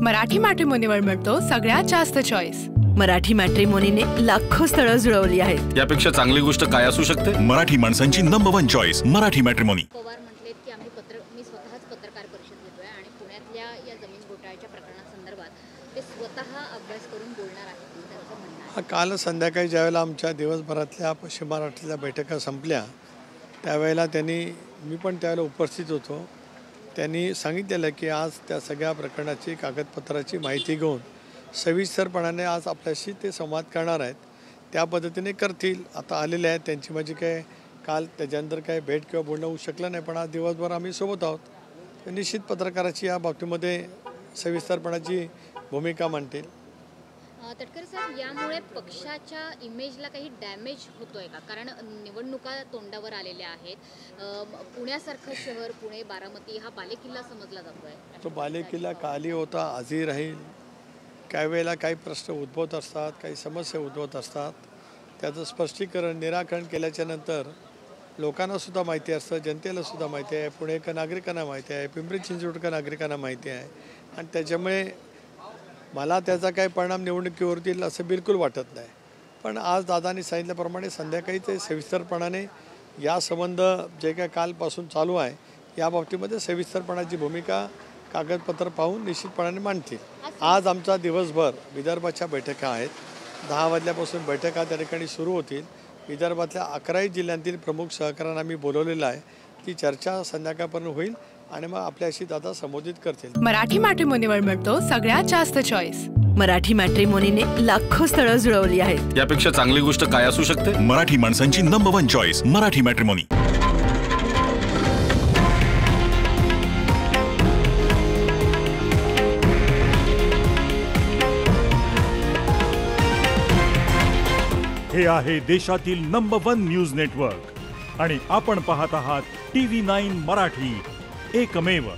मराठी मॅट्रिमोनीवर मिळतो सगळ्यात जास्त चॉईस। मराठी मॅट्रिमोनीने लाखो स्थळं जुळवली आहेत। यापेक्षा चांगली गोष्ट काय असू शकते? मराठी माणसांची number 1 choice Marathi matrimony. Pawar म्हटलेत की मी स्वतःच पत्रकार परिषद घेतोय आणि पुण्यातल्या या जमीन घोटाळ्याच्या प्रकरणासंदर्भात ते स्वतः अभ्यास करून बोलणार आहेत त्यांचं म्हणणं आहे। काल संध्याकाळी ज्यावेळेला आमच्या दिवसभरातल्या पश्चिम महाराष्ट्रातल्या बैठका संपल्या त्यावेळेला मी पण त्यावेळेला उपस्थित होतो। त्यांनी सांगितलेलं की आज त्या सगळ्या प्रकरणाची कागदपत्राची माहिती घेऊन सविस्तरपणाने आज आपल्याशी ते संवाद करणार आहेत। त्या पद्धतीने करतील। आता आलेले आहेत त्यांची माझी काय काल त्याच्यानंतर काय भेट किंवा बोलणं होऊ शकलं नाही, पण आज दिवसभर आम्ही सोबत आहोत। निश्चित पत्रकाराची या बाबतीमध्ये सविस्तरपणाची भूमिका मांडतील। तटकरे साहेब, यामुळे पक्षाच्या इमेजला काही डॅमेज होतोय का? कारण निवडणुका तोंडावर आलेल्या आहेत। पुण्यासारखं शहर, पुणे बारामती हा बालेकिल्ला समजला जातोय। तो बालेकिल्ला काली होता, आजही राहील। काही वेळेला काही प्रश्न उद्भवत असतात, काही समस्या उद्भवत असतात, त्याचं स्पष्टीकरण निराकरण केल्याच्या नंतर लोकांनासुद्धा माहिती असतं, जनतेलासुद्धा माहिती आहे, पुणेकर नागरिकांना माहिती आहे, पिंपरी चिंचवडकर नागरिकांना माहिती आहे। आणि त्याच्यामुळे मला त्याचा काही परिणाम निवडणुकीवर होईल असं बिलकुल वाटत नाही। पण आज दादांनी सांगितल्याप्रमाणे संध्याकाळी ते सविस्तरपणाने या संबंध जे काय कालपासून चालू आहे या बाबतीमध्ये सविस्तरपणाची भूमिका कागदपत्र पाहून निश्चितपणाने मांडतील। आज आमचा दिवसभर विदर्भाच्या बैठका आहेत। 10 वाजल्यापासून बैठका त्या ठिकाणी सुरू होतील। विदर्भातल्या 11 जिल्ह्यांतील प्रमुख सहकाऱ्यांना आम्ही बोलवलेलं आहे। ती चर्चा संध्याकाळपर्यंत होईल आणि मग आपल्याशी दादा संबोधित करतील। मराठी मॅट्रिमोनीवर मिळतो सगळ्यात जास्त चॉईस। मराठी मॅट्रिमोनीने लाखो स्थळं जुळवली आहेत। यापेक्षा चांगली गोष्ट काय असू शकते? मराठी माणसांची नंबर 1 चॉईस मराठी मॅट्रिमोनी। हे आहे देशातील नंबर 1 न्यूज नेटवर्क आणि आपण पाहत आहात TV9 मराठी, एकमेव।